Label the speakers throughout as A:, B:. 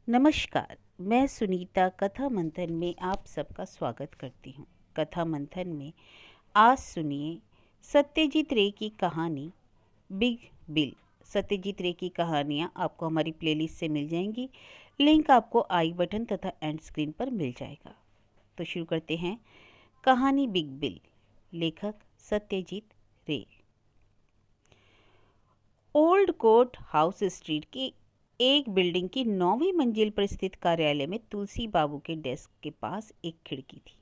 A: नमस्कार। मैं सुनीता कथा मंथन में आप सबका स्वागत करती हूँ। कथा मंथन में आज सुनिए सत्यजीत रे की कहानी बिग बिल। सत्यजीत रे की कहानियाँ आपको हमारी प्लेलिस्ट से मिल जाएंगी। लिंक आपको आई बटन तथा एंड स्क्रीन पर मिल जाएगा। तो शुरू करते हैं कहानी बिग बिल। लेखक सत्यजीत रे। ओल्ड कोर्ट हाउस स्ट्रीट की एक बिल्डिंग की 9वीं मंजिल पर स्थित कार्यालय में तुलसी बाबू के डेस्क के पास एक खिड़की थी,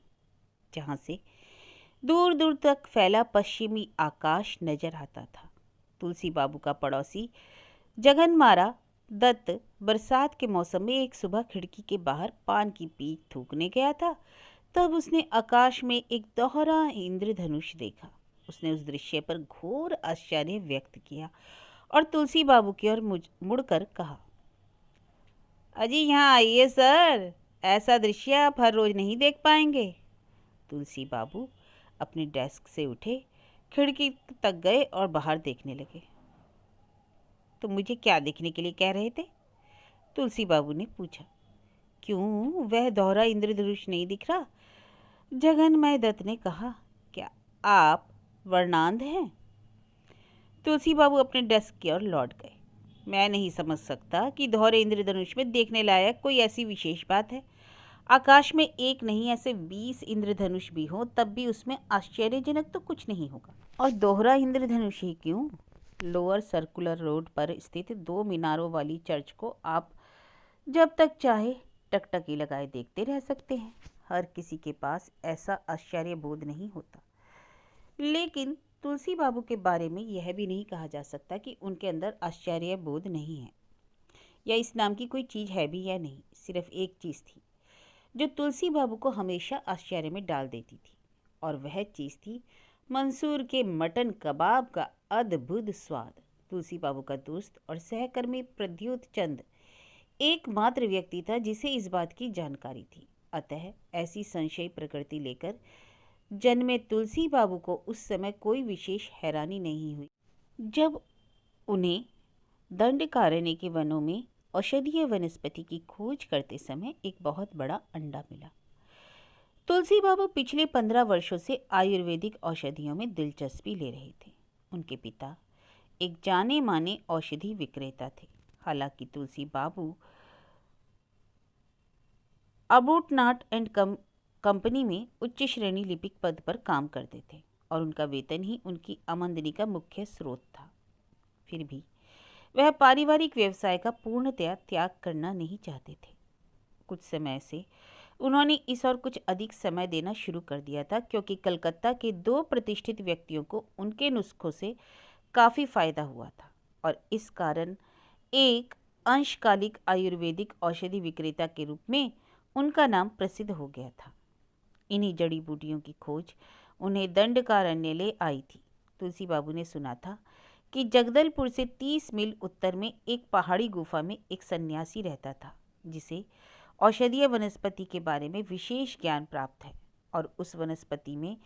A: जहां से दूर दूर तक फैला पश्चिमी आकाश नजर आता था। तुलसी बाबू का पड़ोसी जगनमारा दत्त बरसात के मौसम में एक सुबह खिड़की के बाहर पान की पीक थूकने गया था। तब उसने आकाश में एक दोहरा इंद्रधनुष देखा। उसने उस दृश्य पर घोर आश्चर्य व्यक्त किया और तुलसी बाबू की ओर मुड़कर कहा, अजी यहाँ आइए सर, ऐसा दृश्य आप हर रोज नहीं देख पाएंगे। तुलसी बाबू अपने डेस्क से उठे, खिड़की तक गए और बाहर देखने लगे। तो मुझे क्या देखने के लिए कह रहे थे? तुलसी बाबू ने पूछा। क्यों, वह दोहरा इंद्रधनुष नहीं दिख रहा? जगन्मय दत्त ने कहा। क्या आप वर्णांध हैं? तुलसी बाबू अपने डेस्क की ओर लौट गए। मैं नहीं समझ सकता कि दोहरे इंद्रधनुष में देखने लायक कोई ऐसी विशेष बात है। आकाश में एक नहीं ऐसे 20 इंद्रधनुष भी हो तब भी उसमें आश्चर्यजनक तो कुछ नहीं होगा। और दोहरा इंद्रधनुष ही क्यों? लोअर सर्कुलर रोड पर स्थित 2 मीनारों वाली चर्च को आप जब तक चाहे टकटकी लगाए देखते रह सकते हैं। हर किसी के पास ऐसा आश्चर्य बोध नहीं होता। लेकिन तुलसी बाबू के बारे में यह भी नहीं कहा जा सकता कि उनके अंदर आश्चर्य बोध नहीं है, या इस नाम की कोई चीज़ है भी या नहीं। सिर्फ एक चीज़ थी जो तुलसी बाबू को हमेशा आश्चर्य में डाल देती थी, और वह चीज़ थी मंसूर के मटन कबाब का अद्भुत स्वाद। तुलसी बाबू का दोस्त और सहकर्मी प्रद्युत चंद एकमात्र व्यक्ति था जिसे इस बात की जानकारी थी। अतः ऐसी संशय प्रकृति लेकर जन्मे तुलसी बाबू को उस समय कोई विशेष हैरानी नहीं हुई जब उन्हें दंडकारण्य के वनों में औषधीय वनस्पति की खोज करते समय एक बहुत बड़ा अंडा मिला। तुलसी बाबू पिछले 15 वर्षों से आयुर्वेदिक औषधियों में दिलचस्पी ले रहे थे। उनके पिता एक जाने माने औषधि विक्रेता थे। हालांकि तुलसी बाबू अबूटनाट एंड कंपनी में उच्च श्रेणी लिपिक पद पर काम करते थे और उनका वेतन ही उनकी आमदनी का मुख्य स्रोत था। फिर भी वह पारिवारिक व्यवसाय का पूर्णतया त्याग करना नहीं चाहते थे। कुछ समय से उन्होंने इस और कुछ अधिक समय देना शुरू कर दिया था, क्योंकि कलकत्ता के 2 प्रतिष्ठित व्यक्तियों को उनके नुस्खों से काफ़ी फायदा हुआ था और इस कारण एक अंशकालिक आयुर्वेदिक औषधि विक्रेता के रूप में उनका नाम प्रसिद्ध हो गया था। इन्हीं जड़ी बूटियों की खोज उन्हें दंडकारण्य ले आई थी। तुलसी बाबू ने सुना था कि जगदलपुर से 30 मील उत्तर में एक पहाड़ी गुफा में एक सन्यासी रहता था जिसे औषधीय वनस्पति के बारे में विशेष ज्ञान प्राप्त है, और उस वनस्पति में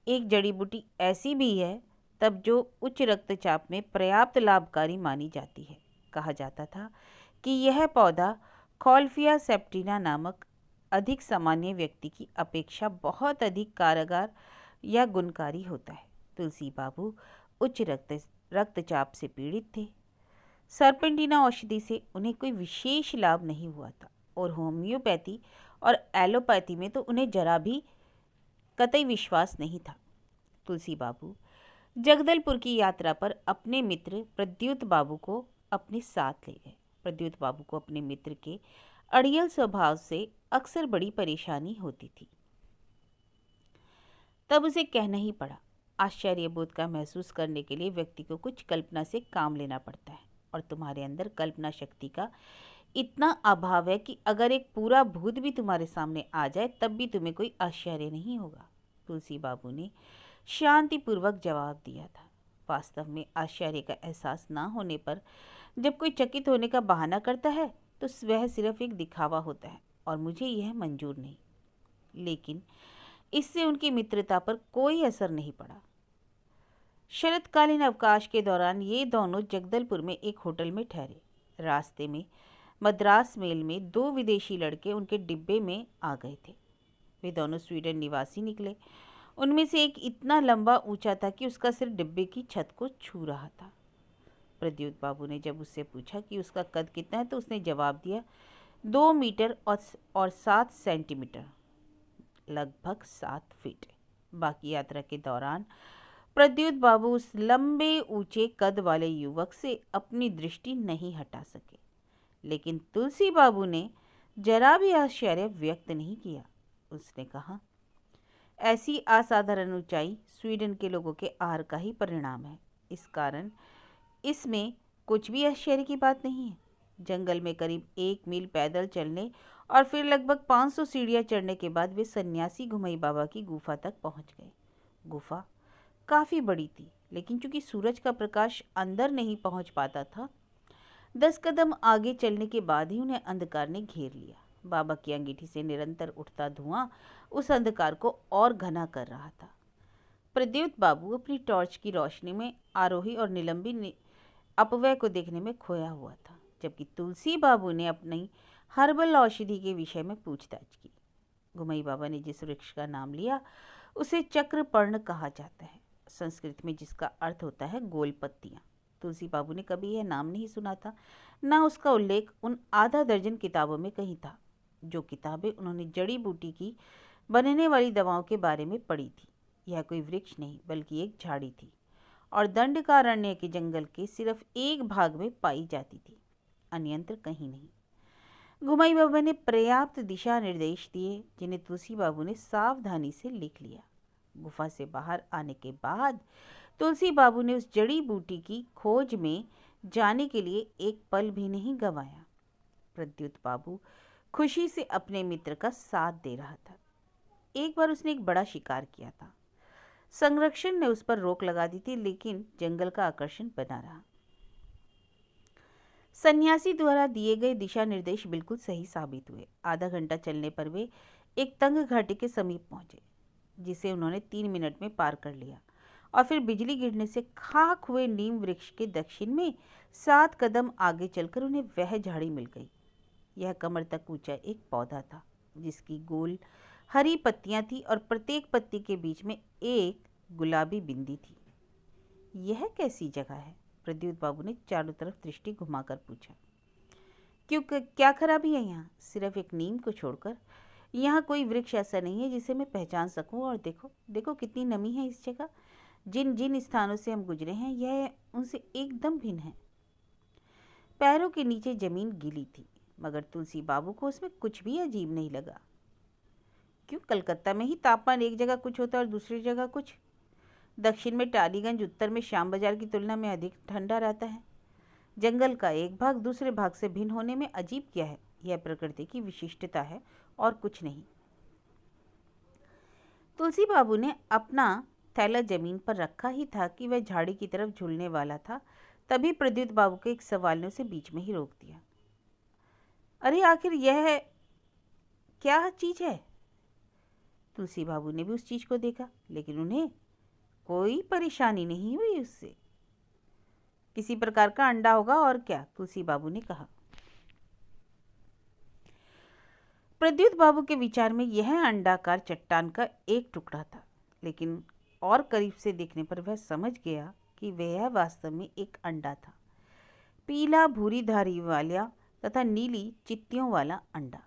A: एक जड़ी बूटी ऐसी भी है तब जो उच्च रक्तचाप में पर्याप्त लाभकारी मानी जाती है। कहा जाता था कि यह पौधा कॉल्फिया सेप्टिना नामक अधिक सामान्य व्यक्ति की अपेक्षा बहुत अधिक कारगर या गुणकारी होता है। तुलसी बाबू उच्च रक्तचाप से पीड़ित थे। सर्पेंटिना औषधि से उन्हें कोई विशेष लाभ नहीं हुआ था और होम्योपैथी और एलोपैथी में तो उन्हें जरा भी कतई विश्वास नहीं था। तुलसी बाबू जगदलपुर की यात्रा पर अपने मित्र प्रद्युत बाबू को अपने साथ ले गए। प्रद्युत बाबू को अपने मित्र के अड़ियल स्वभाव से अक्सर बड़ी परेशानी होती थी। तब उसे कहना ही पड़ा। आश्चर्यबोध का महसूस करने के लिए व्यक्ति को कुछ कल्पना से काम लेना पड़ता है, और तुम्हारे अंदर कल्पना शक्ति का इतना अभाव है कि अगर एक पूरा भूत भी तुम्हारे सामने आ जाए तब भी तुम्हें कोई आश्चर्य नहीं होगा। तुलसी बाबू ने शांतिपूर्वक जवाब दिया था। वास्तव में आश्चर्य का एहसास ना होने पर जब कोई चकित होने का बहाना करता है तो वह सिर्फ एक दिखावा होता है, और मुझे यह मंजूर नहीं। लेकिन इससे उनकी मित्रता पर कोई असर नहीं पड़ा। शरतकालीन अवकाश के दौरान ये दोनों जगदलपुर में एक होटल में ठहरे। रास्ते में मद्रास मेल में 2 विदेशी लड़के उनके डिब्बे में आ गए थे। वे दोनों स्वीडन निवासी निकले। उनमें से एक इतना लंबा ऊंचा था कि उसका सिर डिब्बे की छत को छू रहा था। प्रद्युत बाबू ने जब उससे पूछा कि उसका कद कितना है तो उसने जवाब दिया 2 मीटर और 7 सेंटीमीटर, लगभग 7 फीट। बाकी यात्रा के दौरान प्रद्युत बाबू उस लंबे ऊंचे कद वाले युवक से अपनी दृष्टि नहीं हटा सके, लेकिन तुलसी बाबू ने जरा भी आश्चर्य व्यक्त नहीं किया। उसने कहा, ऐसी असाधारण ऊंचाई स्वीडन के लोगों के आहार का ही परिणाम है। इस कारण इसमें कुछ भी आश्चर्य की बात नहीं है। जंगल में करीब 1 मील पैदल चलने और फिर लगभग 500 सीढ़ियां चढ़ने के बाद वे सन्यासी घुमई बाबा की गुफा तक पहुंच गए। गुफा काफ़ी बड़ी थी, लेकिन चूंकि सूरज का प्रकाश अंदर नहीं पहुंच पाता था, 10 कदम आगे चलने के बाद ही उन्हें अंधकार ने घेर लिया। बाबा की अंगीठी से निरंतर उठता धुआं उस अंधकार को और घना कर रहा था। प्रद्युत बाबू अपनी टॉर्च की रोशनी में आरोही और निलंबी अपव्यय को देखने में खोया हुआ था, जबकि तुलसी बाबू ने अपनी हर्बल औषधि के विषय में पूछताछ की। घुमई बाबा ने जिस वृक्ष का नाम लिया उसे चक्रपर्ण कहा जाता है, संस्कृत में जिसका अर्थ होता है गोल पत्तियां। तुलसी बाबू ने कभी यह नाम नहीं सुना था, न उसका उल्लेख उन आधा दर्जन किताबों में कहीं था जो किताबें उन्होंने जड़ी बूटी की बनने वाली दवाओं के बारे में पढ़ी थी। यह कोई वृक्ष नहीं बल्कि एक झाड़ी थी और दंडकारण्य के जंगल के सिर्फ एक भाग में पाई जाती थी, अन्यत्र कहीं नहीं। घुमई बाबा ने पर्याप्त दिशा निर्देश दिए, जिन्हें तुलसी बाबू ने सावधानी से लिख लिया। गुफा से बाहर आने के बाद तुलसी बाबू ने उस जड़ी बूटी की खोज में जाने के लिए एक पल भी नहीं गंवाया। प्रद्युत बाबू खुशी से अपने मित्र का साथ दे रहा था। एक बार उसने एक बड़ा शिकार किया था। संरक्षण ने उस पर रोक लगा दी थी, लेकिन जंगल का आकर्षण बना रहा। सन्यासी द्वारा दिए गए दिशा निर्देश बिल्कुल सही साबित हुए। आधा घंटा चलने पर वे एक तंग घाटी के समीप पहुंचे, जिसे उन्होंने 3 मिनट में पार कर लिया, और फिर बिजली गिरने से खाक हुए नीम वृक्ष के दक्षिण में 7 कदम आगे चलकर उन्हें वह झाड़ी मिल गई। यह कमर तक ऊंचा एक पौधा था, जिसकी गोल हरी पत्तियां थी और प्रत्येक पत्ती के बीच में एक गुलाबी बिंदी थी। यह कैसी जगह है? प्रद्युत बाबू ने चारों तरफ दृष्टि घुमाकर पूछा। क्यों, क्या खराबी है यहाँ? सिर्फ एक नीम को छोड़कर यहाँ कोई वृक्ष ऐसा नहीं है जिसे मैं पहचान सकूं। और देखो देखो कितनी नमी है इस जगह। जिन जिन स्थानों से हम गुजरे हैं यह उनसे एकदम भिन्न है। पैरों के नीचे जमीन गीली थी, मगर तुलसी बाबू को उसमें कुछ भी अजीब नहीं लगा। क्यों, कलकत्ता में ही तापमान एक जगह कुछ होता है और दूसरी जगह कुछ। दक्षिण में टालीगंज, उत्तर में श्याम बाजार की तुलना में अधिक ठंडा रहता है। जंगल का एक भाग दूसरे भाग से भिन्न होने में अजीब क्या है? यह प्रकृति की विशिष्टता है और कुछ नहीं। तुलसी बाबू ने अपना थैला जमीन पर रखा ही था कि वह झाड़ी की तरफ झूलने वाला था, तभी प्रद्युत बाबू के एक सवाल ने उसे बीच में ही रोक दिया। अरे आखिर यह क्या चीज है? तुलसी बाबू ने भी उस चीज को देखा, लेकिन उन्हें कोई परेशानी नहीं हुई उससे। किसी प्रकार का अंडा होगा और क्या, तुलसी बाबू ने कहा। प्रद्युत बाबू के विचार में यह अंडाकार चट्टान का एक टुकड़ा था, लेकिन और करीब से देखने पर वह समझ गया कि वह वास्तव में एक अंडा था। पीला भूरी धारी वाला तथा नीली चित्तियों वाला अंडा।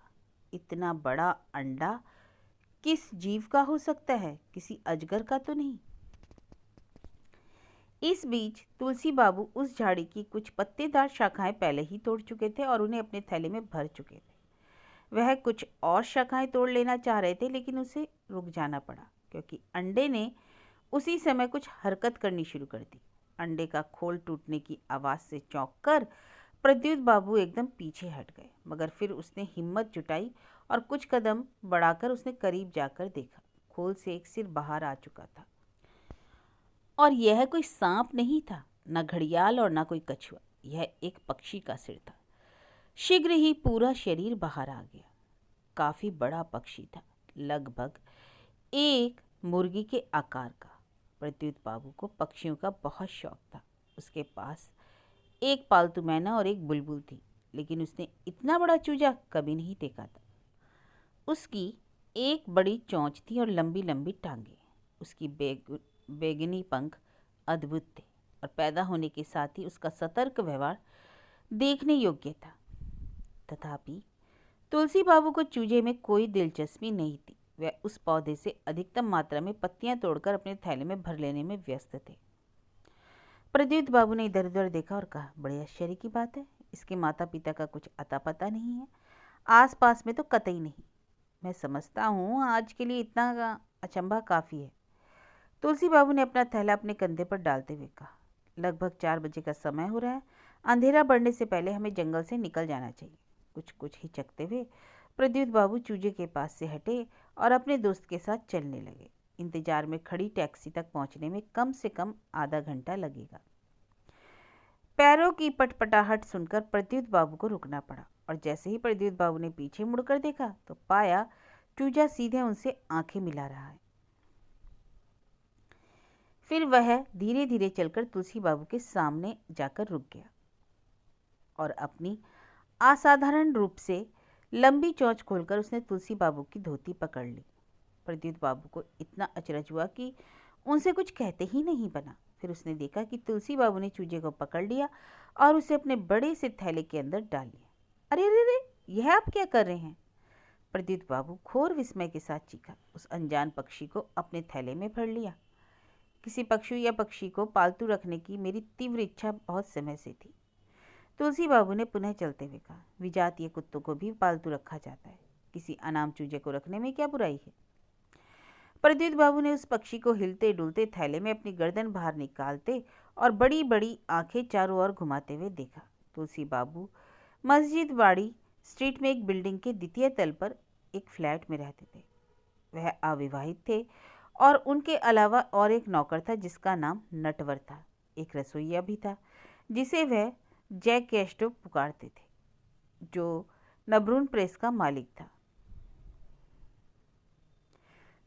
A: इतना बड़ा अंडा किस जीव का हो सकता है? किसी अजगर का तो नहीं। इस बीच तुलसी बाबू उस झाड़ी की कुछ पत्तेदार शाखाएं पहले ही तोड़ चुके थे और उन्हें अपने थैले में भर चुके थे। वह कुछ और शाखाएं तोड़ लेना चाह रहे थे, लेकिन उसे रुक जाना पड़ा, क्योंकि अंडे ने उसी समय कुछ हरकत करनी शुरू कर दी। अंडे का खोल टूटने की आवाज़ से चौंककर प्रद्युत बाबू एकदम पीछे हट गए, मगर फिर उसने हिम्मत जुटाई और कुछ कदम बढ़ाकर उसने करीब जाकर देखा। खोल से एक सिर बाहर आ चुका था, और यह कोई सांप नहीं था, न घड़ियाल और न कोई कछुआ। यह एक पक्षी का सिर था। शीघ्र ही पूरा शरीर बाहर आ गया। काफी बड़ा पक्षी था, लगभग एक मुर्गी के आकार का। प्रद्युत बाबू को पक्षियों का बहुत शौक था। उसके पास एक पालतू मैना और एक बुलबुल थी। लेकिन उसने इतना बड़ा चूजा कभी नहीं देखा था। उसकी एक बड़ी चोंच थी और लंबी लंबी टांगें। उसकी बैगनी पंख अद्भुत थे और पैदा होने के साथ ही उसका सतर्क व्यवहार देखने योग्य था। तथापि तुलसी बाबू को चूजे में कोई दिलचस्पी नहीं थी। वह उस पौधे से अधिकतम मात्रा में पत्तियां तोड़कर अपने थैले में भर लेने में व्यस्त थे। प्रद्युत बाबू ने इधर उधर देखा और कहा, बड़े आश्चर्य की बात है, इसके माता पिता का कुछ अता पता नहीं है, आस पास में तो कतई नहीं। मैं समझता हूँ आज के लिए इतना अचंभा काफ़ी है। तुलसी बाबू ने अपना थैला अपने कंधे पर डालते हुए कहा, लगभग 4 बजे का समय हो रहा है। अंधेरा बढ़ने से पहले हमें जंगल से निकल जाना चाहिए। कुछ हिचकते हुए प्रद्युत बाबू चूजे के पास से हटे और अपने दोस्त के साथ चलने लगे। इंतजार में खड़ी टैक्सी तक पहुंचने में कम से कम आधा घंटा लगेगा। पैरों की पटपटाहट सुनकर प्रद्युत बाबू को रुकना पड़ा और जैसे ही प्रद्युत बाबू ने पीछे मुड़कर देखा तो पाया चूजा सीधे उनसे आंखें मिला रहा है। फिर वह धीरे धीरे चलकर तुलसी बाबू के सामने जाकर रुक गया और अपनी असाधारण रूप से लंबी चोंच खोलकर उसने तुलसी बाबू की धोती पकड़ ली। प्रद्युत बाबू को इतना अचरज हुआ कि उनसे कुछ कहते ही नहीं बना। फिर उसने देखा कि तुलसी बाबू ने चूजे को पकड़ लिया और उसे अपने बड़े से थैले के अंदर डाल लिया। अरे अरे अरे, यह आप क्या कर रहे हैं? प्रद्युत बाबू घोर विस्मय के साथ चीखा। उस अनजान पक्षी को अपने थैले में भर लिया। किसी पशु या पक्षी को पालतू रखने की मेरी तीव्र इच्छा बहुत समय से थी। तुलसी बाबू ने पुनः चलते हुए कहा, विजातीय कुत्तों को भी पालतू रखा जाता है, किसी अनाम चूजे को रखने में क्या बुराई है? प्रद्युत बाबू ने उस पक्षी को हिलते डुलते थैले में अपनी गर्दन बाहर निकालते और बड़ी बड़ी आंखें चारों ओर घुमाते हुए देखा। तुलसी बाबू मस्जिद बाड़ी स्ट्रीट में एक बिल्डिंग के द्वितीय तल पर एक फ्लैट में रहते थे। वह अविवाहित थे और उनके अलावा और एक नौकर था जिसका नाम नटवर था। एक रसोइया भी था जिसे वह जैक कैस्टो पुकारते थे, जो नबरून प्रेस का मालिक था।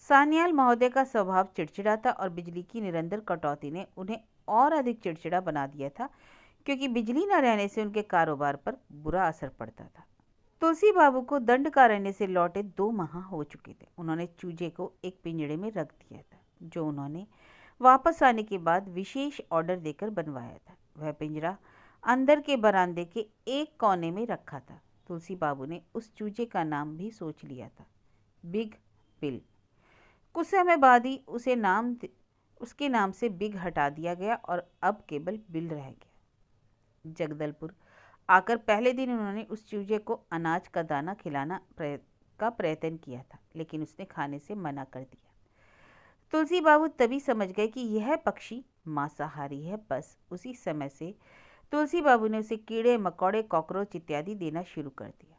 A: सान्याल महोदय का स्वभाव चिड़चिड़ा था और बिजली की निरंतर कटौती ने उन्हें और अधिक चिड़चिड़ा बना दिया था, क्योंकि बिजली न रहने से उनके कारोबार पर बुरा असर पड़ता था। तुलसी बाबू को दंडकारण्य से लौटे 2 माह हो चुके थे। उन्होंने चूजे को एक पिंजड़े में रख दिया था, जो उन्होंने वापस आने के बाद विशेष ऑर्डर देकर बनवाया था। वह पिंजरा अंदर के बरामदे के एक कोने में रखा था। तुलसी बाबू ने उस चूजे का नाम भी सोच लिया था, बिग बिल। कुछ समय बाद ही उसके नाम से बिग हटा दिया गया और अब केवल बिल रह गया। जगदलपुर आकर पहले दिन उन्होंने उस चूजे को अनाज का दाना खिलाना का प्रयत्न किया था, लेकिन उसने खाने से मना कर दिया। तुलसी बाबू तभी समझ गए कि यह पक्षी मांसाहारी है। बस उसी समय से तुलसी बाबू ने उसे कीड़े मकोड़े कॉकरोच इत्यादि देना शुरू कर दिया।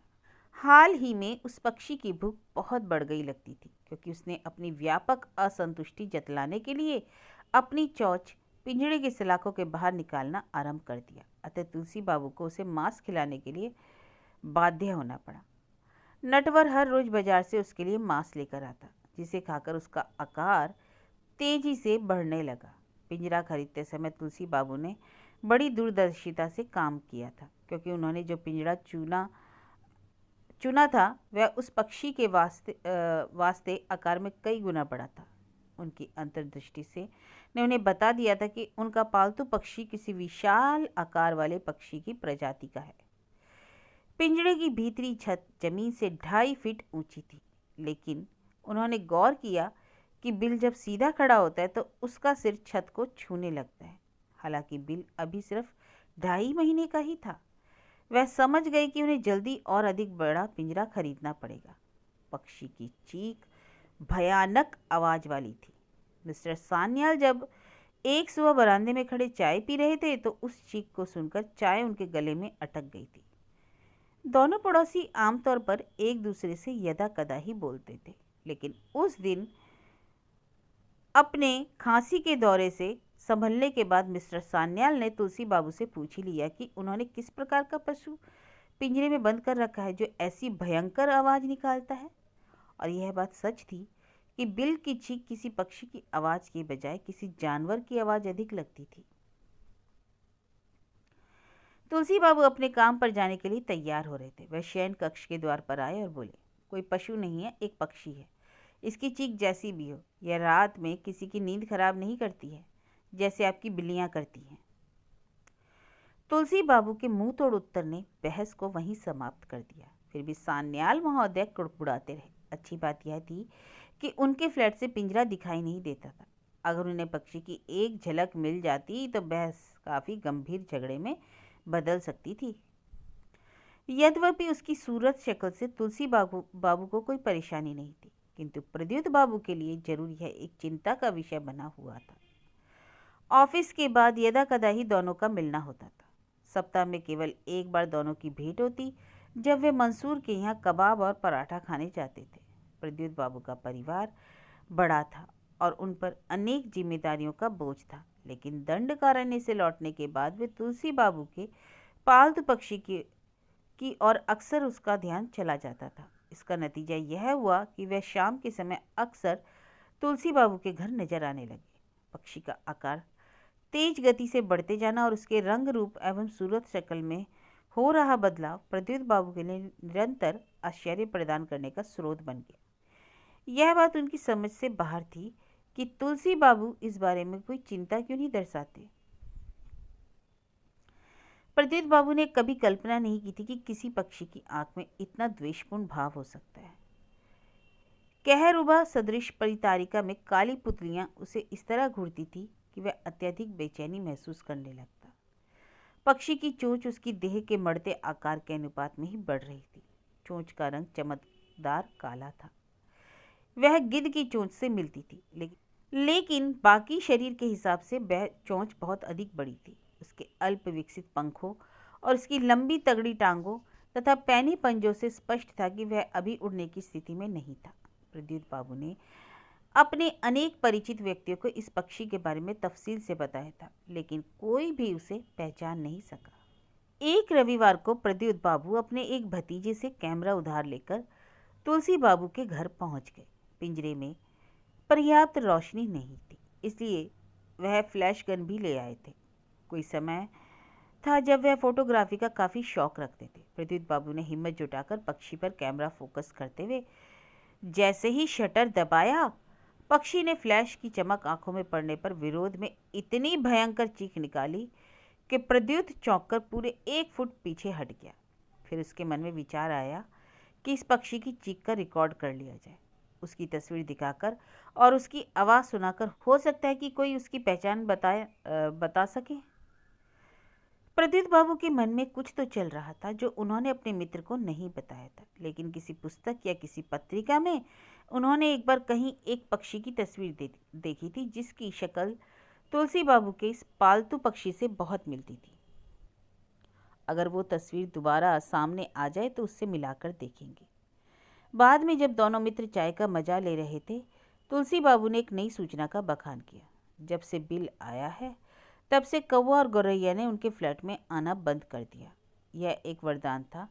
A: हाल ही में उस पक्षी की भूख बहुत बढ़ गई लगती थी, क्योंकि उसने अपनी व्यापक असंतुष्टि जतलाने के लिए अपनी चोंच पिंजड़े की सलाखों के बाहर निकालना आरंभ कर दिया। अतः तुलसी बाबू को उसे मांस खिलाने के लिए बाध्य होना पड़ा। नटवर हर रोज बाजार से उसके लिए मांस लेकर आता, जिसे खाकर उसका आकार तेजी से बढ़ने लगा। पिंजरा खरीदते समय तुलसी बाबू ने बड़ी दूरदर्शिता से काम किया था, क्योंकि उन्होंने जो पिंजरा चुना था वह उस पक्षी के वास्ते आकार में कई गुना बड़ा था। उनकी अंतर्दृष्टि से ने उन्हें बता दिया था कि उनका पालतू पक्षी किसी विशाल आकार वाले पक्षी की प्रजाति का है। पिंजड़े की भीतरी छत जमीन से 2.5 फीट ऊंची थी, लेकिन उन्होंने गौर किया कि बिल जब सीधा खड़ा होता है तो उसका सिर छत को छूने लगता है। हालांकि बिल अभी सिर्फ 2.5 महीने का ही था। वह समझ गए कि उन्हें जल्दी और अधिक बड़ा पिंजरा खरीदना पड़ेगा। पक्षी की चीख भयानक आवाज वाली थी। मिस्टर सान्याल जब एक सुबह बरामदे में खड़े चाय पी रहे थे तो उस चीख को सुनकर चाय उनके गले में अटक गई थी। दोनों पड़ोसी आमतौर पर एक दूसरे से यदा कदा ही बोलते थे, लेकिन उस दिन अपने खांसी के दौरे से संभलने के बाद मिस्टर सान्याल ने तुलसी बाबू से पूछ ही लिया कि उन्होंने किस प्रकार का पशु पिंजरे में बंद कर रखा है जो ऐसी भयंकर आवाज निकालता है। और यह बात सच थी कि बिल की चीख किसी पक्षी की आवाज के बजाय किसी जानवर की आवाज अधिक लगती थी। तुलसी बाबू अपने काम पर जाने के लिए तैयार हो रहे थे। वह शयन कक्ष के द्वार पर आए और बोले, कोई पशु नहीं है, एक पक्षी है। इसकी चीख जैसी भी हो, यह रात में किसी की नींद खराब नहीं करती है, जैसे आपकी बिल्लियां करती हैं। तुलसी बाबू के मुंह तोड़ उत्तर ने बहस को वहीं समाप्त कर दिया। फिर भी सान्याल महोदय कुड़कुड़ाते रहे। अच्छी बात यह थी कि उनके फ्लैट से पिंजरा दिखाई नहीं देता था। अगर उन्हें पक्षी की एक झलक मिल जाती तो बहस काफी गंभीर झगड़े में बदल सकती थी। यद्यपि उसकी सूरत शक्ल से तुलसी बाबू को कोई परेशानी नहीं थी, किंतु प्रद्युत बाबू के लिए जरूर यह एक चिंता का विषय बना हुआ था। ऑफिस के बाद यदा कदा ही दोनों का मिलना होता था। सप्ताह में केवल एक बार दोनों की भेंट होती, जब वे मंसूर के यहाँ कबाब और पराठा खाने जाते थे। प्रद्युत बाबू का परिवार बड़ा था और उन पर अनेक जिम्मेदारियों का बोझ था, लेकिन दंडकारण्य से लौटने के बाद वे तुलसी बाबू के पालतू पक्षी की और अक्सर उसका ध्यान चला जाता था। इसका नतीजा यह हुआ कि वह शाम के समय अक्सर तुलसी बाबू के घर नजर आने लगे। पक्षी का आकार तेज गति से बढ़ते जाना और उसके रंग रूप एवं सूरत शक्ल में हो रहा बदलाव प्रद्युत बाबू के लिए निरंतर आश्चर्य प्रदान करने का स्रोत बन गया। यह बात उनकी समझ से बाहर थी कि तुलसी बाबू इस बारे में कोई चिंता क्यों नहीं दर्शाते। प्रद्युत बाबू ने कभी कल्पना नहीं की थी कि किसी पक्षी की आंख में इतना द्वेषपूर्ण भाव हो सकता है। कहरुबा सदृश परितारिका में काली पुतलियां उसे इस तरह घूरती थी कि वह अत्यधिक बेचैनी महसूस करने लगता। पक्षी की चोंच उसकी देह के बढ़ते आकार के अनुपात में ही बढ़ रही थी। चोंच का रंग चमकदार काला था। वह गिद्ध की चोंच से मिलती थी, लेकिन बाकी शरीर के हिसाब से वह चोंच बहुत अधिक बड़ी थी। उसके अल्प विकसित पंखों और उसकी लंबी तगड़ी टांगों तथा पैनी पंजों से स्पष्ट था कि वह अभी उड़ने की स्थिति में नहीं था। प्रद्युत बाबू ने अपने अनेक परिचित व्यक्तियों को इस पक्षी के बारे में तफसील से बताया था, लेकिन कोई भी उसे पहचान नहीं सका। एक रविवार को प्रद्युत बाबू अपने एक भतीजे से कैमरा उधार लेकर तुलसी बाबू के घर पहुंच गए। पिंजरे में पर्याप्त रोशनी नहीं थी, इसलिए वह फ्लैश गन भी ले आए थे। कोई समय था जब वह फोटोग्राफी का काफी शौक रखते थे। प्रद्युत बाबू ने हिम्मत जुटाकर पक्षी पर कैमरा फोकस करते हुए जैसे ही शटर दबाया, पक्षी ने फ्लैश की चमक आंखों में पड़ने पर विरोध में इतनी भयंकर चीख निकाली कि प्रद्युत चौंककर पूरे 1 फुट पीछे हट गया। फिर उसके मन में विचार आया कि इस पक्षी की चीख का रिकॉर्ड कर लिया जाए, उसकी तस्वीर दिखाकर और उसकी आवाज़ सुनाकर हो सकता है कि कोई उसकी पहचान बता सके। प्रद्युत बाबू के मन में कुछ तो चल रहा था जो उन्होंने अपने मित्र को नहीं बताया था, लेकिन किसी पुस्तक या किसी पत्रिका में उन्होंने एक बार कहीं एक पक्षी की तस्वीर देखी थी जिसकी शक्ल तुलसी बाबू के इस पालतू पक्षी से बहुत मिलती थी। अगर वो तस्वीर दोबारा सामने आ जाए तो उससे मिलाकर देखेंगे। बाद में जब दोनों मित्र चाय का मजा ले रहे थे, तुलसी बाबू ने एक नई सूचना का बखान किया। जब से बिल आया है तब से कौवा और गौरैया ने उनके फ्लैट में आना बंद कर दिया। यह एक वरदान था,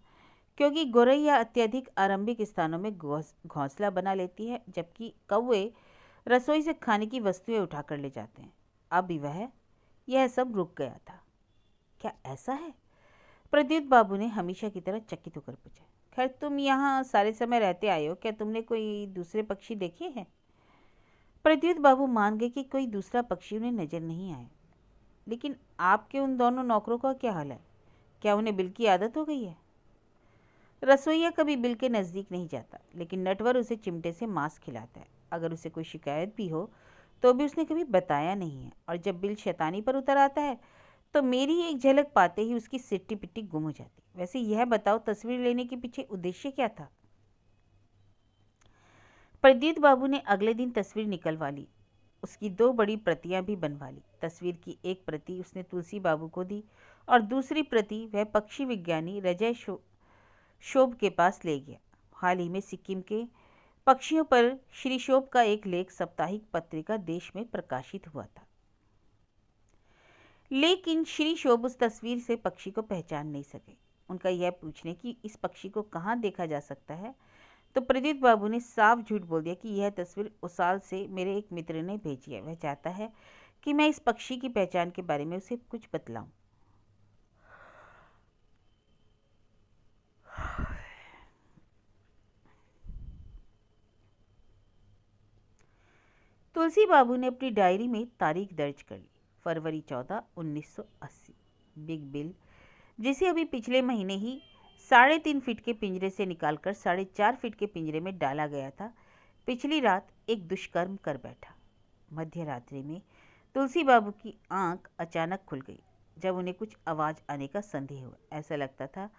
A: क्योंकि गौरैया अत्यधिक आरंभिक स्थानों में घोंसला बना लेती है, जबकि कौवे रसोई से खाने की वस्तुएं उठाकर ले जाते हैं। अब यह सब रुक गया था। क्या ऐसा है? प्रद्युत बाबू ने हमेशा की तरह चकित होकर पूछा। खैर, तुम यहाँ सारे समय रहते आए हो, क्या तुमने कोई दूसरे पक्षी देखे हैं? प्रद्युत बाबू मान गए कि कोई दूसरा पक्षी उन्हें नजर नहीं आया। लेकिन आपके उन दोनों नौकरों का क्या हाल है? क्या उन्हें बिल की आदत हो गई है? रसोइया कभी बिल के नज़दीक नहीं जाता, लेकिन नटवर उसे चिमटे से मांस खिलाता है। अगर उसे कोई शिकायत भी हो तो भी उसने कभी बताया नहीं है, और जब बिल शैतानी पर उतर आता है तो मेरी एक झलक पाते ही उसकी सिट्टी पिट्टी गुम हो जाती। वैसे यह बताओ, तस्वीर लेने के पीछे उद्देश्य क्या था? प्रद्युत बाबू ने अगले दिन तस्वीर निकलवा ली, उसकी 2 बड़ी प्रतियां भी बनवा ली। तस्वीर की एक प्रति उसने तुलसी बाबू को दी और दूसरी प्रति वह पक्षी विज्ञानी रजय शोभ के पास ले गया। हाल ही में सिक्किम के पक्षियों पर श्री शोभ का एक लेख साप्ताहिक पत्रिका देश में प्रकाशित हुआ था, लेकिन श्री शोभ उस तस्वीर से पक्षी को पहचान नहीं सके। उनका यह पूछने कि इस पक्षी को कहाँ देखा जा सकता है, तो प्रद्युत बाबू ने साफ झूठ बोल दिया कि यह तस्वीर उसाल से मेरे एक मित्र ने भेजी है। वह चाहता है कि मैं इस पक्षी की पहचान के बारे में उसे कुछ बतलाऊं। तुलसी बाबू ने अपनी डायरी में तारीख दर्ज कर ली, फरवरी 14, 1980। बिग बिल, जिसे अभी पिछले महीने ही 3.5 फीट के पिंजरे से निकालकर 4.5 फीट के पिंजरे में डाला गया था, पिछली रात एक दुष्कर्म कर बैठा। मध्य रात्रि में तुलसी बाबू की आंख अचानक खुल गई जब उन्हें कुछ आवाज़ आने का संदेह हुआ। ऐसा लगता था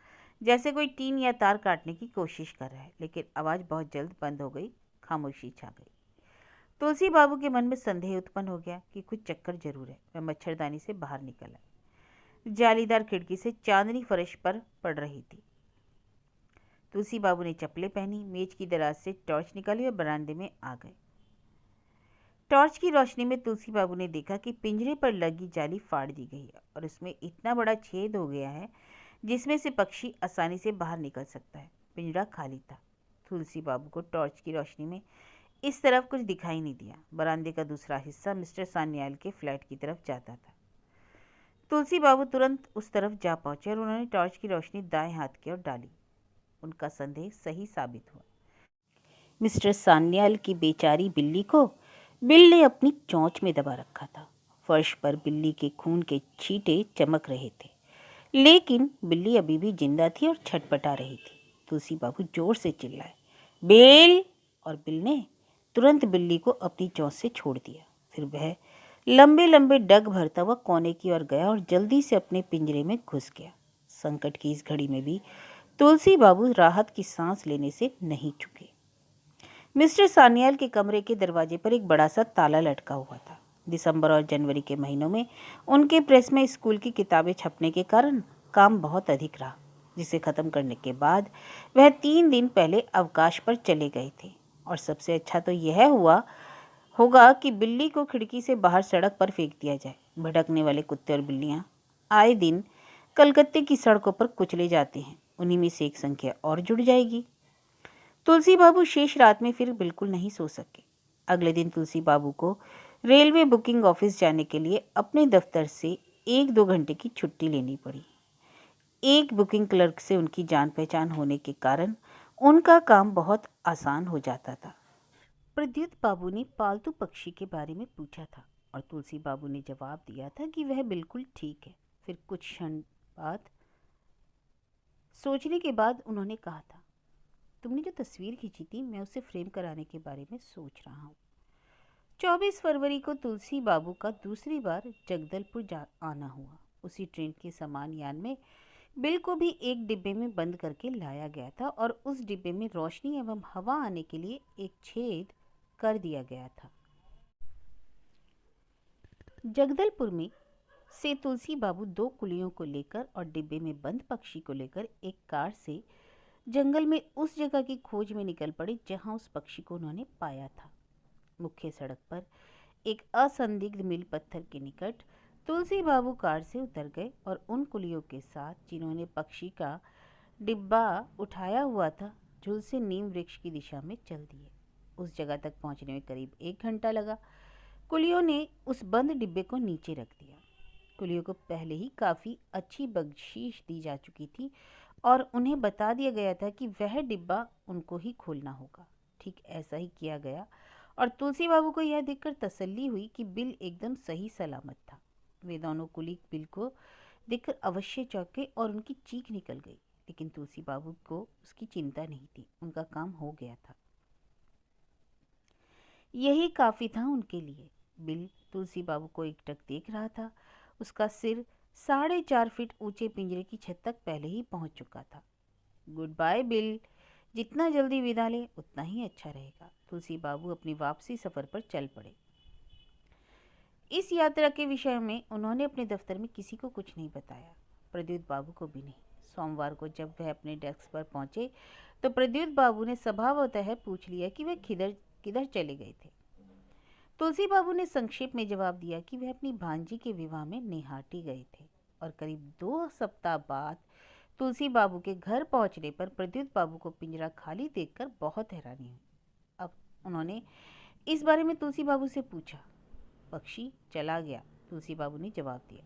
A: जैसे कोई टीन या तार काटने की कोशिश कर रहा है, लेकिन आवाज़ बहुत जल्द बंद हो गई। खामोशी छा गई। तुलसी बाबू के मन में संदेह उत्पन्न हो गया कि कुछ चक्कर जरूर है। वह मच्छरदानी से बाहर निकला। जालीदार खिड़की से चांदनी फर्श पर पड़ रही थी। तुलसी बाबू ने चप्पलें पहनी, मेज की दराज से टॉर्च निकाली और बरामदे में आ गए। टॉर्च की रोशनी में तुलसी बाबू ने देखा कि पिंजरे पर लगी जाली फाड़ दी गई है और उसमें इतना बड़ा छेद हो गया है जिसमें से पक्षी आसानी से बाहर निकल सकता है। पिंजरा खाली था। तुलसी बाबू को टॉर्च की रोशनी में इस तरफ कुछ दिखाई नहीं दिया। बरामदे का दूसरा हिस्सा मिस्टर सान्याल के फ्लैट की तरफ जाता था। तुलसी बाबू तुरंत उस तरफ जा पहुंचे और उन्होंने टॉर्च की रोशनी दाएं हाथ की ओर डाली। उनका संदेह सही साबित हुआ। मिस्टर सान्याल की बेचारी बिल्ली को बिल ने अपनी चोंच में दबा रखा था। फर्श पर बिल्ली के खून के छींटे चमक रहे थे, लेकिन बिल्ली अभी भी जिंदा थी और छटपटा रही थी। तुलसी बाबू जोर से चिल्लाए, बिल! और बिल ने तुरंत बिल्ली को अपनी चोंच से छोड़ दिया। फिर वह लंबे लंबे डग भरता हुआ कोने की ओर गया और जल्दी से अपने पिंजरे में घुस गया। संकट की इस घड़ी में भी तुलसी बाबू राहत की सांस लेने से नहीं चुके। मिस्टर सान्याल के कमरे के दरवाजे पर एक बड़ा सा ताला लटका हुआ था। दिसंबर और जनवरी के महीनों में उनके प्रेस में स्कूल की किताबें छपने के कारण काम बहुत अधिक रहा, जिसे ख़त्म करने के बाद वह 3 दिन पहले अवकाश पर चले गए थे। और सबसे अच्छा तो यह होगा कि बिल्ली को खिड़की से बाहर सड़क पर फेंक दिया जाए। भटकने वाले कुत्ते और बिल्लियाँ आए दिन कलकत्ते की सड़कों पर कुचले जाते हैं। उन्हीं में से एक संख्या और जुड़ जाएगी। तुलसी बाबू शेष रात में फिर बिल्कुल नहीं सो सके। अगले दिन तुलसी बाबू को रेलवे बुकिंग ऑफिस जाने के लिए अपने दफ्तर से 1-2 घंटे की छुट्टी लेनी पड़ी। एक बुकिंग क्लर्क से उनकी जान पहचान होने के कारण उनका काम बहुत आसान हो जाता था। प्रद्युत बाबू ने पालतू पक्षी के बारे में पूछा था और तुलसी बाबू ने जवाब दिया था कि वह बिल्कुल ठीक है। फिर कुछ क्षण बाद सोचने के बाद उन्होंने कहा था, तुमने जो तस्वीर खींची थी, मैं उसे फ्रेम कराने के बारे में सोच रहा हूँ। 24 फरवरी को तुलसी बाबू का दूसरी बार जगदलपुर आना हुआ। उसी ट्रेन के समान यान में बिल को भी एक डिब्बे में बंद करके लाया गया था और उस डिब्बे में रोशनी एवं हवा आने के लिए एक छेद कर दिया गया था। जगदलपुर में से तुलसी बाबू 2 कुलियों को लेकर और डिब्बे में बंद पक्षी को लेकर एक कार से जंगल में उस जगह की खोज में निकल पड़े जहां उस पक्षी को उन्होंने पाया था। मुख्य सड़क पर एक असंदिग्ध मील पत्थर के निकट तुलसी बाबू कार से उतर गए और उन कुलियों के साथ जिन्होंने पक्षी का डिब्बा उठाया हुआ था, झुलसे नीम वृक्ष की दिशा में चल दिए। उस जगह तक पहुंचने में करीब 1 घंटा लगा। कुलियों ने उस बंद डिब्बे को नीचे रख दिया। कुलियों को पहले ही काफ़ी अच्छी बख्शीश दी जा चुकी थी और उन्हें बता दिया गया था कि वह डिब्बा उनको ही खोलना होगा। ठीक ऐसा ही किया गया और तुलसी बाबू को यह देखकर तसल्ली हुई कि बिल एकदम सही सलामत था। वे दोनों कुली बिल को देखकर अवश्य चौंके और उनकी चीख निकल गई, लेकिन तुलसी बाबू को उसकी चिंता नहीं थी। उनका काम हो गया था, यही काफ़ी था उनके लिए। बिल तुलसी बाबू को एकटक देख रहा था। उसका सिर 4.5 फीट ऊंचे पिंजरे की छत तक पहले ही पहुंच चुका था। गुड बाय बिल, जितना जल्दी विदा ले उतना ही अच्छा रहेगा। तुलसी बाबू अपनी वापसी सफ़र पर चल पड़े। इस यात्रा के विषय में उन्होंने अपने दफ्तर में किसी को कुछ नहीं बताया, प्रद्युत बाबू को भी नहीं। सोमवार को जब वह अपने डेस्क पर पहुंचे तो प्रद्युत बाबू ने स्वभावतः पूछ लिया कि वह किधर चले गए थे। तुलसी बाबू ने संक्षेप में जवाब दिया कि वह अपनी भांजी के विवाह में नेहाटी गए थे और करीब 2 सप्ताह बाद तुलसी बाबू के घर पहुंचने पर प्रद्युत बाबू को पिंजरा खाली देखकर बहुत हैरानी हुई। अब उन्होंने इस बारे में तुलसी बाबू से पूछा। पक्षी चला गया, तुलसी बाबू ने जवाब दिया।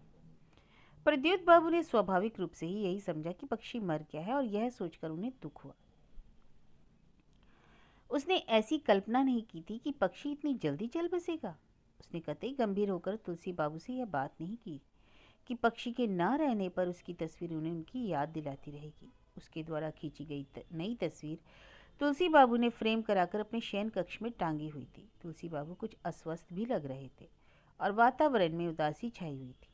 A: प्रद्युत बाबू ने स्वाभाविक रूप से ही यही समझा कि पक्षी मर गया है और यह सोचकर उन्हें दुख हुआ। उसने ऐसी कल्पना नहीं की थी कि पक्षी इतनी जल्दी चल बसेगा। उसने कतई गंभीर होकर तुलसी बाबू से यह बात नहीं की कि पक्षी के ना रहने पर उसकी तस्वीर उन्हें उनकी याद दिलाती रहेगी। उसके द्वारा खींची गई नई तस्वीर तुलसी बाबू ने फ्रेम कराकर अपने शयन कक्ष में टांगी हुई थी। तुलसी बाबू कुछ अस्वस्थ भी लग रहे थे और वातावरण में उदासी छाई हुई थी।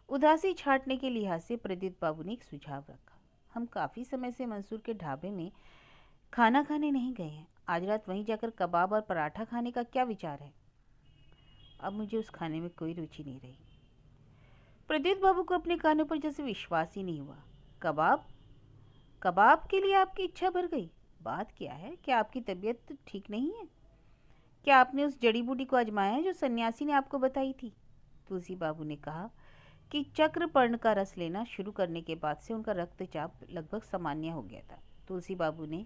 A: उदासी छाटने के लिहाज से प्रदीप बाबू ने एक सुझाव रखा। हम काफ़ी समय से मंसूर के ढाबे में खाना खाने नहीं गए हैं। आज रात वहीं जाकर कबाब और पराठा खाने का क्या विचार है? अब मुझे उस खाने में कोई रुचि नहीं रही। प्रदीप बाबू को अपने कानों पर जैसे विश्वास ही नहीं हुआ। कबाब? कबाब के लिए आपकी इच्छा भर गई? बात क्या है? क्या आपकी तबीयत ठीक नहीं है? क्या आपने उस जड़ी बूटी को आजमाया है जो सन्यासी ने आपको बताई थी? तुलसी बाबू ने कहा कि चक्रपर्ण का रस लेना शुरू करने के बाद से उनका रक्तचाप लगभग सामान्य हो गया था। तुलसी बाबू ने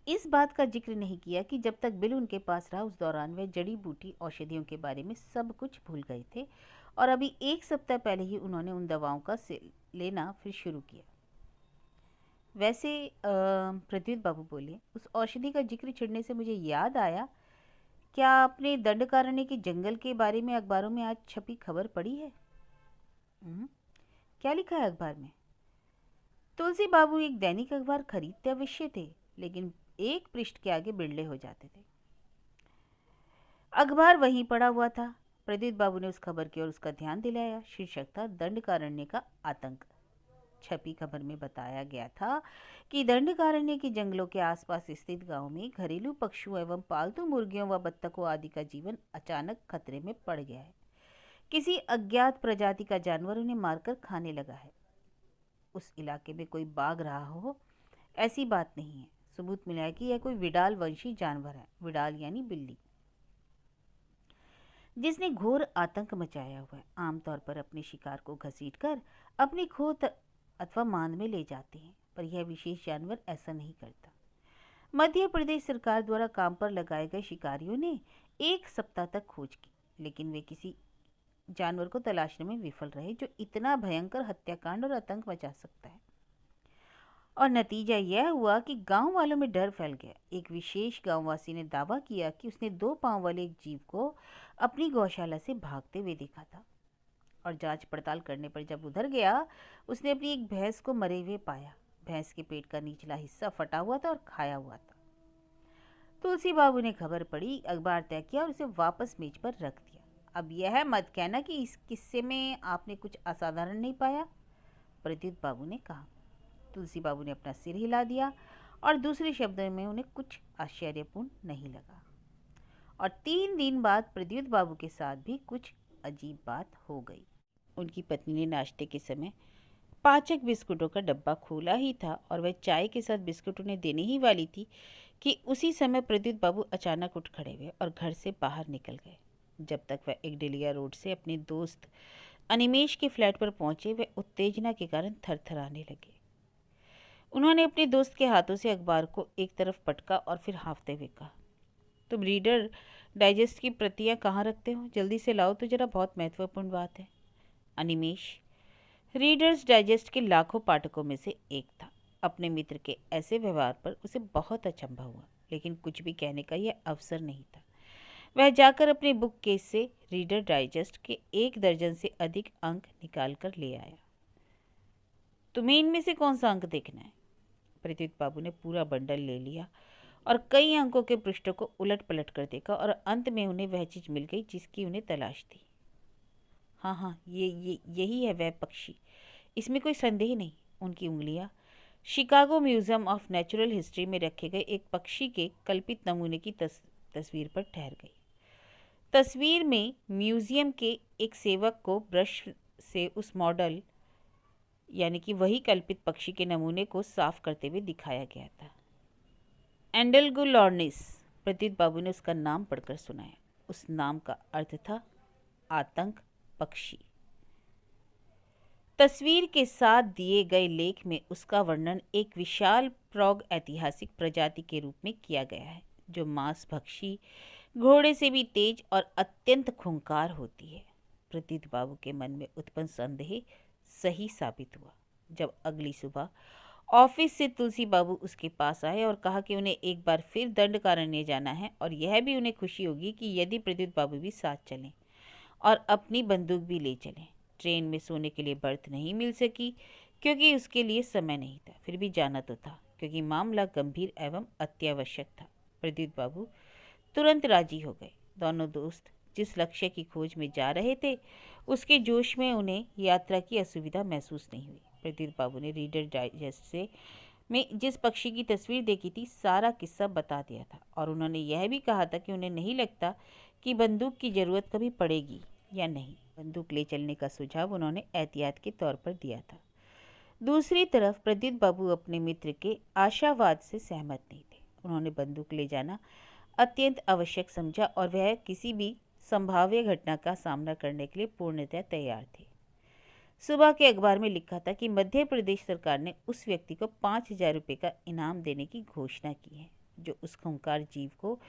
A: इस बात का जिक्र नहीं किया कि जब तक बिल उनके पास रहा उस दौरान वे जड़ी बूटी औषधियों के बारे में सब कुछ भूल गए थे और अभी 1 सप्ताह पहले ही उन्होंने उन दवाओं का लेना फिर शुरू किया। वैसे प्रद्युत बाबू बोले, उस औषधि का जिक्र छिड़ने से मुझे याद आया, क्या आपने दंडकारण्य के जंगल के बारे में अखबारों में आज छपी खबर पढ़ी है? क्या लिखा है अखबार में? तुलसी बाबू एक दैनिक अखबार खरीदते अवश्य थे, लेकिन एक पृष्ठ के आगे बिरले हो जाते थे। अखबार वहीं पड़ा हुआ था। प्रदीप बाबू ने उस खबर की ओर उसका ध्यान दिलाया। शीर्षक था दंडकारण्य का आतंक। छपी खबर में बताया गया था कि दंडकारण्य के जंगलों के आसपास स्थित गांव में घरेलू पशुओं एवं पालतू मुर्गियों व बत्तखों आदि का जीवन अचानक खतरे में पड़ गया है। किसी अज्ञात प्रजाति का जानवर उन्हें मारकर खाने लगा है। उस इलाके में कोई बाघ रहा हो, ऐसी बात नहीं है। सबूत मिला है कि यह कोई विडाल वंशी जानवर है। विडाल यानी बिल्ली, जिसने घोर आतंक मचाया हुआ है। आमतौर पर अपने शिकार को घसीटकर अपनी खोत अथवा मांद में ले जाते हैं, पर यह विशेष जानवर ऐसा नहीं करता। मध्य प्रदेश सरकार द्वारा काम पर लगाए गए शिकारियों ने 1 सप्ताह तक खोज की, लेकिन वे किसी जानवर को तलाशने में विफल रहे जो इतना भयंकर हत्याकांड और आतंक मचा सकता है। और नतीजा यह हुआ कि गांव वालों में डर फैल गया। एक विशेष गांववासी ने दावा किया कि उसने 2 पांव वाले एक जीव को अपनी गौशाला से भागते हुए देखा था, और जांच पड़ताल करने पर जब उधर गया, उसने अपनी एक भैंस को मरे हुए पाया। भैंस के पेट का निचला हिस्सा फटा हुआ था और खाया हुआ था। तुलसी बाबू ने खबर पढ़ी, अखबार तय किया और उसे वापस मेज पर रख दिया। अब यह मत कहना कि इस किस्से में आपने कुछ असाधारण नहीं पाया, प्रद्युत बाबू ने कहा। तुलसी बाबू ने अपना सिर हिला दिया और दूसरे शब्दों में उन्हें कुछ आश्चर्यपूर्ण नहीं लगा। और 3 दिन बाद प्रद्युत बाबू के साथ भी कुछ अजीब बात हो गई। उनकी पत्नी ने नाश्ते के समय पाचक बिस्कुटों का डब्बा खोला ही था और वह चाय के साथ बिस्कुट उन्हें देने ही वाली थी कि उसी समय प्रद्युत बाबू अचानक उठ खड़े हुए और घर से बाहर निकल गए। जब तक वह एकडेलिया रोड से अपने दोस्त अनिमेश के फ्लैट पर पहुंचे, वे उत्तेजना के कारण थरथराने लगे। उन्होंने अपने दोस्त के हाथों से अखबार को एक तरफ पटका और फिर हाँफते हुए कहा, तुम रीडर डाइजेस्ट की प्रतियां कहाँ रखते हो? जल्दी से लाओ तो जरा, बहुत महत्वपूर्ण बात है। अनिमेश रीडर्स डाइजेस्ट के लाखों पाठकों में से एक था। अपने मित्र के ऐसे व्यवहार पर उसे बहुत अचंभा हुआ, लेकिन कुछ भी कहने का यह अवसर नहीं था। वह जाकर अपने बुक केस से रीडर डाइजेस्ट के 1 दर्जन से अधिक अंक निकाल कर ले आया। तुम्हें इनमें से कौन सा अंक देखना है? प्रद्युत बाबू ने पूरा बंडल ले लिया और कई अंकों के पृष्ठों को उलट पलट कर देखा और अंत में उन्हें वह चीज़ मिल गई जिसकी उन्हें तलाश थी। हाँ, यही है वह पक्षी, इसमें कोई संदेह नहीं। उनकी उंगलियां Chicago museum of natural history में रखे गए एक पक्षी के कल्पित नमूने की तस्वीर पर ठहर गई। तस्वीर में म्यूजियम के एक सेवक को ब्रश से उस मॉडल यानी कि वही कल्पित पक्षी के नमूने को साफ करते हुए दिखाया गया था। एंडेलगुलॉर्निस, प्रद्युत बाबू ने उसका नाम पढ़कर सुनाया। उस नाम का अर्थ था आतंक पक्षी। तस्वीर के साथ दिए गए लेख में उसका वर्णन एक विशाल प्रौढ़ ऐतिहासिक प्रजाति के रूप में किया गया है, जो मांस भक्षी, घोड़े से भी तेज और अत्यंत खूंखार होती है। प्रद्युत बाबू के मन में उत्पन्न संदेह सही साबित हुआ। जब अगली सुबह ऑफिस से तुलसी बाबू उसके पास आए और कहा कि उन्हें एक बार फिर दंडकारण्य जाना है और यह भी उन्हें खुशी होगी कि यदि प्रद्युत बाबू भी साथ चलें और अपनी बंदूक भी ले चलें। ट्रेन में सोने के लिए बर्थ नहीं मिल सकी क्योंकि उसके लिए समय नहीं था, फिर भी जाना तो था क्योंकि मामला गंभीर एवं अत्यावश्यक था। प्रद्युत बाबू तुरंत राजी हो गए। दोनों दोस्त जिस लक्ष्य की खोज में जा रहे थे उसके जोश में उन्हें यात्रा की असुविधा महसूस नहीं हुई। प्रद्युत बाबू ने रीडर डाइजेस्ट से में जिस पक्षी की तस्वीर देखी थी सारा किस्सा बता दिया था और उन्होंने यह भी कहा था कि उन्हें नहीं लगता कि बंदूक की जरूरत कभी पड़ेगी या नहीं। बंदूक ले चलने का सुझाव उन्होंने एहतियात के तौर पर दिया था। दूसरी तरफ प्रद्युत बाबू अपने मित्र के आशावाद से सहमत नहीं थे। उन्होंने बंदूक ले जाना अत्यंत आवश्यक समझा और वह किसी भी संभाव्य घटना का सामना करने के लिए पूर्णतः तैयार थे। सुबह के अखबार में लिखा था कि मध्य प्रदेश सरकार ने उस व्यक्ति को 5,000 रुपये का इनाम देने की घोषणा की है जो उस खूंखार जीव को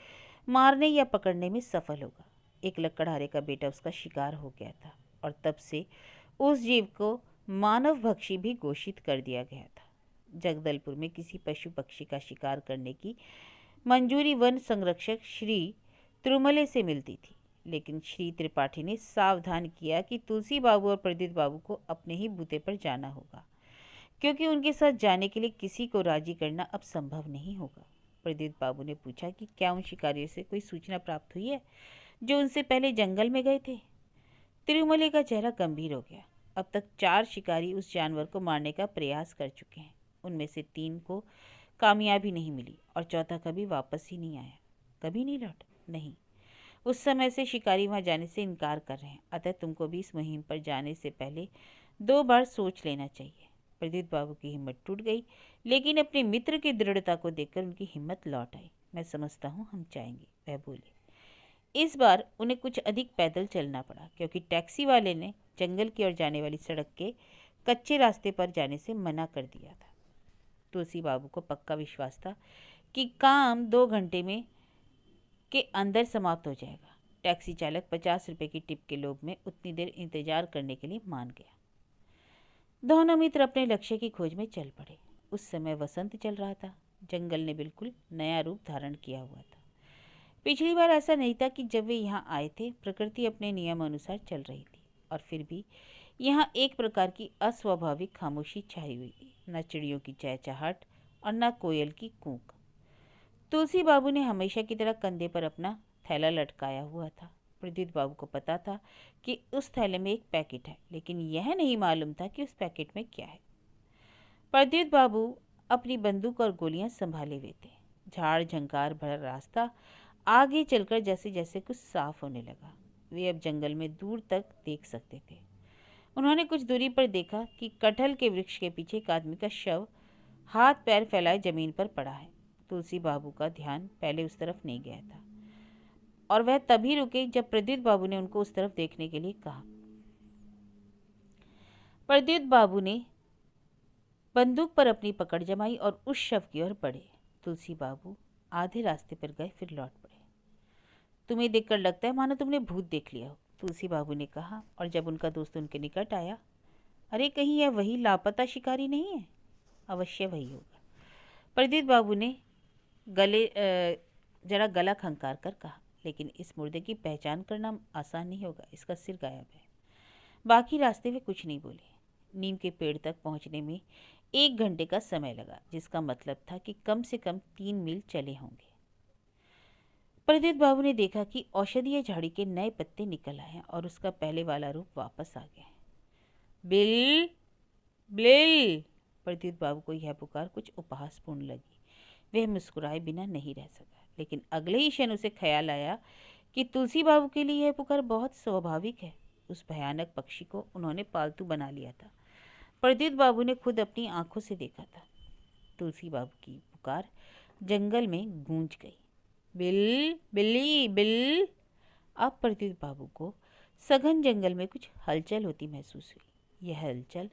A: मारने या पकड़ने में सफल होगा। एक लकड़हारे का बेटा उसका शिकार हो गया था और तब से उस जीव को मानव भक्षी भी घोषित कर दिया गया था। जगदलपुर में किसी पशु पक्षी का शिकार करने की मंजूरी वन संरक्षक श्री त्रुमले से मिलती थी, लेकिन श्री त्रिपाठी ने सावधान किया कि तुलसी बाबू और प्रद्युत बाबू को अपने ही बूते पर जाना होगा क्योंकि उनके साथ जाने के लिए किसी को राजी करना अब संभव नहीं होगा। प्रद्युत बाबू ने पूछा कि क्या उन शिकारियों से कोई सूचना प्राप्त हुई है जो उनसे पहले जंगल में गए थे। तिरुमले का चेहरा गंभीर हो गया। अब तक 4 शिकारी उस जानवर को मारने का प्रयास कर चुके हैं। उनमें से 3 को कामयाबी नहीं मिली और चौथा कभी वापस ही नहीं आया। कभी नहीं लौटा? नहीं, उस समय से शिकारी वहां जाने से इनकार कर रहे हैं। अतः तुमको भी इस मुहिम पर जाने से पहले 2 बार सोच लेना चाहिए। प्रद्युत बाबू की हिम्मत टूट गई, लेकिन अपने मित्र की दृढ़ता को देखकर उनकी हिम्मत लौट आई। मैं समझता हूँ हम जाएंगे, वह बोले। इस बार उन्हें कुछ अधिक पैदल चलना पड़ा क्योंकि टैक्सी वाले ने जंगल की ओर जाने वाली सड़क के कच्चे रास्ते पर जाने से मना कर दिया था। तुलसी बाबू को पक्का विश्वास था कि काम 2 घंटे में के अंदर समाप्त हो जाएगा। टैक्सी चालक 50 रुपए की टिप के लोभ में उतनी देर इंतजार करने के लिए मान गया। दोनों मित्र अपने लक्ष्य की खोज में चल पड़े। उस समय वसंत चल रहा था। जंगल ने बिल्कुल नया रूप धारण किया हुआ था। पिछली बार ऐसा नहीं था कि जब वे यहाँ आए थे प्रकृति अपने नियम अनुसार चल रही थी और फिर भी यहाँ एक प्रकार की अस्वाभाविक खामोशी छाई हुई थी। न चिड़ियों की चहचहाट और न कोयल की कूक। तुलसी बाबू ने हमेशा की तरह कंधे पर अपना थैला लटकाया हुआ था। प्रद्युत बाबू को पता था कि उस थैले में एक पैकेट है, लेकिन यह नहीं मालूम था कि उस पैकेट में क्या है। प्रद्युत बाबू अपनी बंदूक और गोलियां संभाले हुए थे। झाड़ झंकार भरा रास्ता आगे चलकर जैसे जैसे कुछ साफ होने लगा। वे अब जंगल में दूर तक देख सकते थे। उन्होंने कुछ दूरी पर देखा कि कटहल के वृक्ष के पीछे एक आदमी का शव हाथ पैर फैलाए जमीन पर पड़ा है। तुलसी बाबू का ध्यान पहले उस तरफ नहीं गया था और वह तभी रुके जब प्रद्युत बाबू ने उनको उस तरफ देखने के लिए कहा। प्रद्युत बाबू ने बंदूक पर अपनी पकड़ जमाई और उस शव की ओर बढ़े। तुलसी बाबू आधे रास्ते पर गए, फिर लौट पड़े। तुम्हें देखकर लगता है मानो तुमने भूत देख लिया हो, तुलसी बाबू ने कहा। और जब उनका दोस्त उनके निकट आया, अरे कहीं यह वही लापता शिकारी नहीं है? अवश्य वही होगा, प्रद्युत बाबू ने जरा गला खंकार कर कहा। लेकिन इस मुर्दे की पहचान करना आसान नहीं होगा, इसका सिर गायब है। बाकी रास्ते वे कुछ नहीं बोले। नीम के पेड़ तक पहुंचने में 1 घंटे का समय लगा, जिसका मतलब था कि कम से कम 3 मील चले होंगे। प्रद्युत बाबू ने देखा कि औषधीय झाड़ी के नए पत्ते निकल आए और उसका पहले वाला रूप वापस आ गया। बिल बिल, प्रद्युत बाबू को यह पुकार कुछ उपहासपूर्ण लगी। वह मुस्कुराए बिना नहीं रह सका, लेकिन अगले ही क्षण उसे ख्याल आया कि तुलसी बाबू के लिए यह पुकार बहुत स्वाभाविक है। उस भयानक पक्षी को उन्होंने पालतू बना लिया था। प्रद्युत बाबू ने खुद अपनी आंखों से देखा था। तुलसी बाबू की पुकार जंगल में गूंज गई। बिल, बिल्ली, बिल। अब प्रद्युत बाबू को सघन जंगल में कुछ हलचल होती महसूस हुई। यह हलचल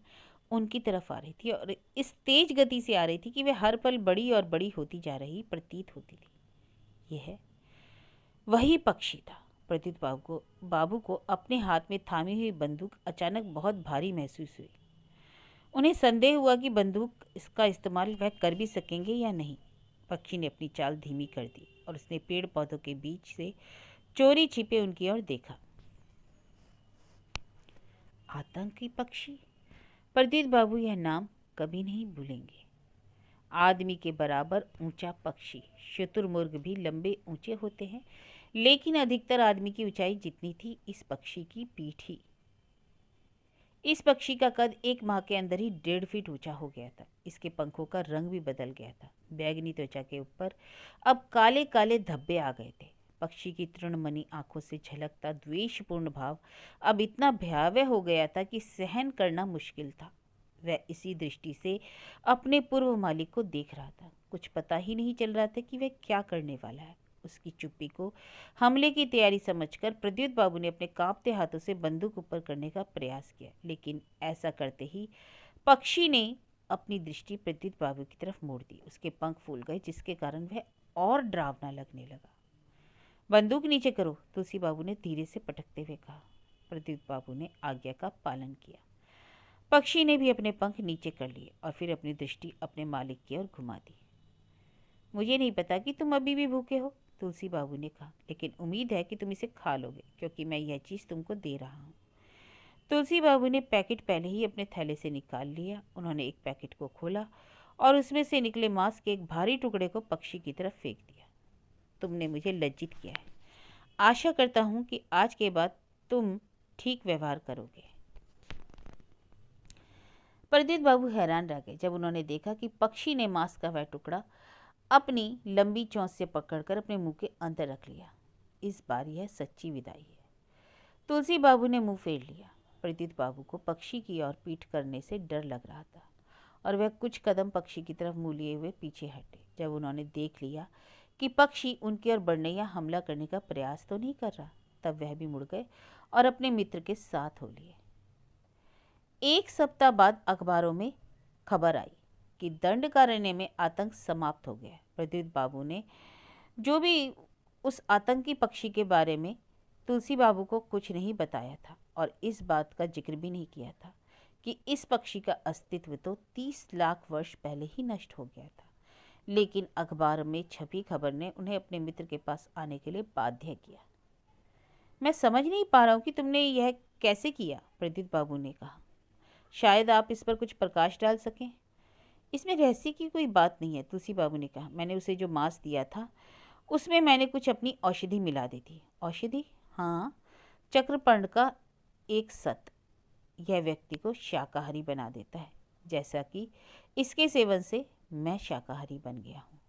A: उनकी तरफ आ रही थी और इस तेज गति से आ रही थी कि वह हर पल बड़ी और बड़ी होती जा रही प्रतीत होती थी। यह वही पक्षी था। प्रद्युत बाबू को अपने हाथ में थामी हुई बंदूक अचानक बहुत भारी महसूस हुई। उन्हें संदेह हुआ कि बंदूक इसका इस्तेमाल वह कर भी सकेंगे या नहीं। पक्षी ने अपनी चाल धीमी कर दी और उसने पेड़ पौधों के बीच से चोरी छिपे उनकी ओर देखा। आतंकी पक्षी, प्रदीप बाबू यह नाम कभी नहीं भूलेंगे। आदमी के बराबर ऊंचा पक्षी। शुतुरमुर्ग भी लंबे ऊंचे होते हैं, लेकिन अधिकतर आदमी की ऊंचाई जितनी थी इस पक्षी की पीठ ही। इस पक्षी का कद 1 माह के अंदर ही 1.5 फीट ऊंचा हो गया था। इसके पंखों का रंग भी बदल गया था। बैगनी त्वचा के ऊपर अब काले काले धब्बे आ गए थे। पक्षी की तृणमणि आंखों से झलकता द्वेषपूर्ण भाव अब इतना भयावह हो गया था कि सहन करना मुश्किल था। वह इसी दृष्टि से अपने पूर्व मालिक को देख रहा था। कुछ पता ही नहीं चल रहा था कि वह क्या करने वाला है। उसकी चुप्पी को हमले की तैयारी समझकर प्रद्युत बाबू ने अपने कांपते हाथों से बंदूक ऊपर करने का प्रयास किया, लेकिन ऐसा करते ही पक्षी ने अपनी दृष्टि प्रद्युत बाबू की तरफ मोड़ दी। उसके पंख फूल गए, जिसके कारण वह और डरावना लगने लगा। बंदूक नीचे करो, तुलसी बाबू ने धीरे से पटकते हुए कहा। प्रद्युत बाबू ने आज्ञा का पालन किया। पक्षी ने भी अपने पंख नीचे कर लिए और फिर अपनी दृष्टि अपने मालिक की ओर घुमा दी। मुझे नहीं पता कि तुम अभी भी भूखे हो, तुलसी बाबू ने कहा, लेकिन उम्मीद है कि तुम इसे खा लोगे, क्योंकि मैं यह चीज़ तुमको दे रहा हूँ। तुलसी बाबू ने पैकेट पहले ही अपने थैले से निकाल लिया। उन्होंने एक पैकेट को खोला और उसमें से निकले मांस के एक भारी टुकड़े को पक्षी की तरफ फेंक दिया। तुमने मुझे लज्जित किया है। आशा करता हूँ कि आज के बाद तुम ठीक व्यवहार करोगे। प्रदीप बाबू हैरान रह गए जब उन्होंने देखा कि पक्षी ने मांस का वह टुकड़ा अपनी लंबी चोंच से पकड़कर अपने मुंह के अंदर रख लिया। इस बार यह सच्ची विदाई है। तुलसी बाबू ने मुंह फेर लिया। प्रदीप बाबू को पक्षी की ओर पीठ करने से डर लग रहा था और वह कुछ कदम पक्षी की तरफ मुंह लिए हुए पीछे हटे। जब उन्होंने देख लिया कि पक्षी उनकी ओर बढ़ने या हमला करने का प्रयास तो नहीं कर रहा, तब वह भी मुड़ गए और अपने मित्र के साथ हो लिए। 1 सप्ताह बाद अखबारों में खबर आई कि दंडकारण्य में आतंक समाप्त हो गया। प्रद्युत बाबू ने जो भी उस आतंकी पक्षी के बारे में तुलसी बाबू को कुछ नहीं बताया था और इस बात का जिक्र भी नहीं किया था कि इस पक्षी का अस्तित्व तो 30 लाख वर्ष पहले ही नष्ट हो गया था, लेकिन अखबार में छपी खबर ने उन्हें अपने मित्र के पास आने के लिए बाध्य किया। मैं समझ नहीं पा रहा हूँ कि तुमने यह कैसे किया, प्रद्युत बाबू ने कहा। शायद आप इस पर कुछ प्रकाश डाल सकें। इसमें रहस्य की कोई बात नहीं है, तुलसी बाबू ने कहा। मैंने उसे जो मांस दिया था उसमें मैंने कुछ अपनी औषधि मिला दी थी। औषधि? हाँ, चक्रपर्ण का एक सत्व। यह व्यक्ति को शाकाहारी बना देता है, जैसा कि इसके सेवन से मैं शाकाहारी बन गया हूँ।